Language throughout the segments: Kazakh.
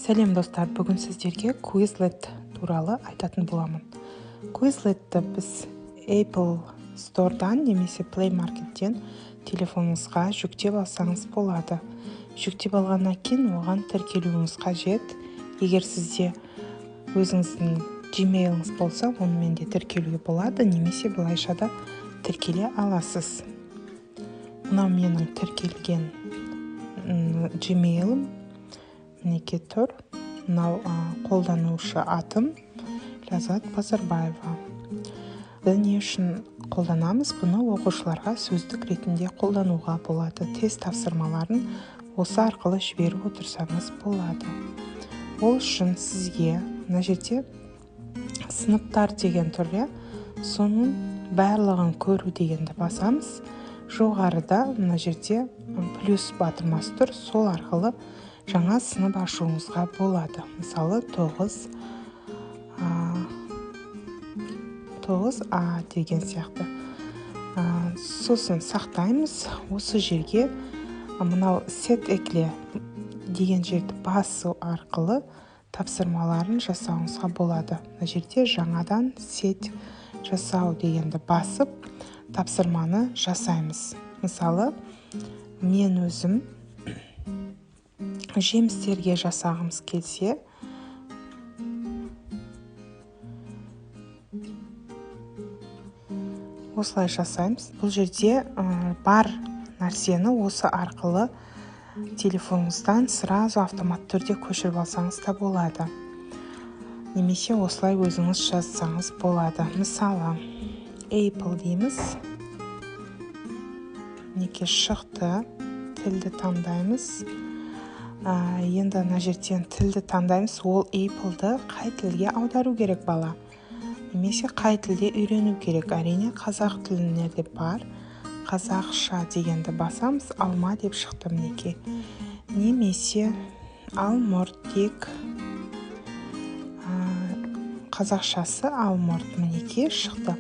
Сәлем достар, бүгін сіздерге Quizlet туралы айтатын боламын. Quizletті біз Apple Store'дан немесе Play Market'тен телефоныңызға жүктеп алсаңыз болады. Жүктеп алғаннан кейін оған тіркелуіңіз қажет. Егер сізде өзіңіздің Gmail'ыңыз болса, онымен де тіркелуге болады, немесе былайша да тіркеле аласыз. Мынау менің тіркелген Gmail'ым. Мінеке тұр. Мынау қолданушы атым Ләззат Базарбаева. Не үшін қолданамыз? Бұны оқушыларға сөздік ретінде қолдануға болады. Тест тапсырмаларын осы арқылы жіберіп отырсаңыз болады. Ол үшін сізге мына жерде сыныптар деген тұр, соның барлығын көру дегенді басамыз. Жоғарыда мына жерде плюс батырмасы тұр, сол арқылы жаңа сынып ашуыңызға болады. Мысалы 9А деген сияқты. Сосын сақтаймыз. Осы жерге мынау сет екле деген жерді басу арқылы тапсырмаларын жасауыңызға болады. Мына жерде жаңадан сет жасау дегенді басып тапсырманы жасаймыз. Мысалы, мен өзім жемістерге жасағымыз келсе, осылай жасаймыз. Бұл жерде бар нәрсені осы арқылы телефоныңыздан сразу автомат түрде көшіріп алсаңыз да болады. Немесе осылай өзіңіз жазсаңыз болады. Мысалы, Apple дейміз. Неке шықты. Тілді таңдаймыз. Енді мына жерден тілді таңдаймыз. Ол Apple'ды қай тілге аудару керек бала? Немесе қай тілде үйрену керек? Әрине қазақ тілінде де бар. Қазақша дегенді басамыз. Алма деп шықты мінеке. Немесе алмұрт тек қазақшасы алмұрт мінеке шықты.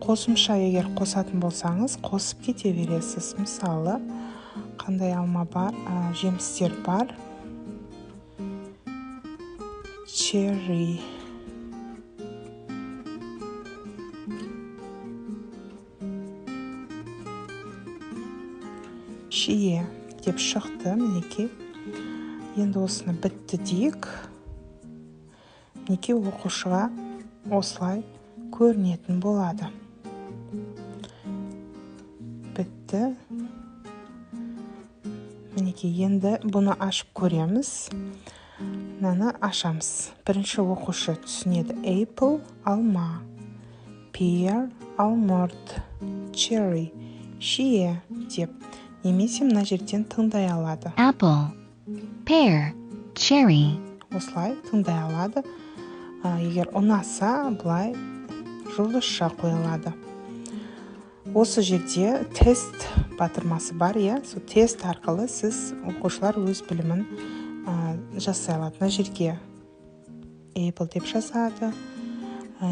Қосымша егер қосатын болсаңыз, қосып кете бересіз. Мысалы, қандай алма бар, жемістер бар. Cherry. Шие деп шықты, мінеке. Енді осыны бітті дейік. Мінеке оқушыға осылай көрінетін болады. Бітті. Мінеке, енді бұны ашып көреміз. Мынаны ашамыз. Бірінші оқушы түсінеді. Apple – алма, pear – алмұрт, cherry – шие деп. Немесе мына жерден тыңдай алады. Apple, pear, cherry. Осылай тыңдай алады. Егер ұнаса, бұлай жұлдызша қойылады. Осы жерде тест батырмасы бар, Сол тест арқылы сіз оқушылар өз білімін жасай алады. Мына жерге Apple деп жазады.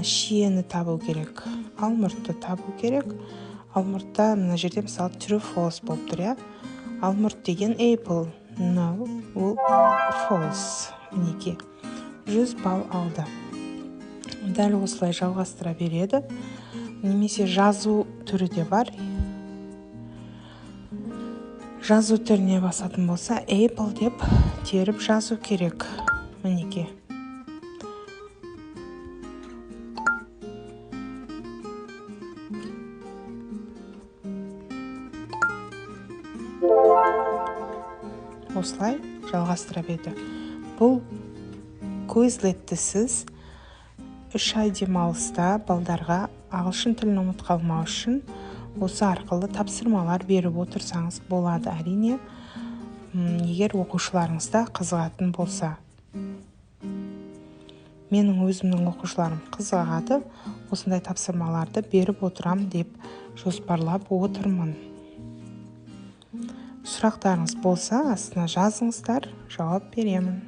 Шиені табу керек. Алмұртты табу керек. Алмұртта мына жерде мысалы true false болып тұр, Алмұрт деген Apple, no, ол false. Мінеке 100 балл алды. Дәл осылай жалғастыра береді. Немесе жазу түрі де бар. Жазу түріне басатын болса, Apple деп теріп жазу керек. Мінеке. Осылай жалғастыра берді. Бұл Quizletті сіз 3 ай демалыста балдарға ағылшын тілін ұмыт қалмау үшін осы арқылы тапсырмалар беріп отырсаңыз болады. Әрине, егер оқушыларыңызда қызығатын болса. Менің өзімнің оқушыларым қызығады, осындай тапсырмаларды беріп отырам деп жоспарлап отырмын. Сұрақтарыңыз болса, астына жазыңыздар, жауап беремін.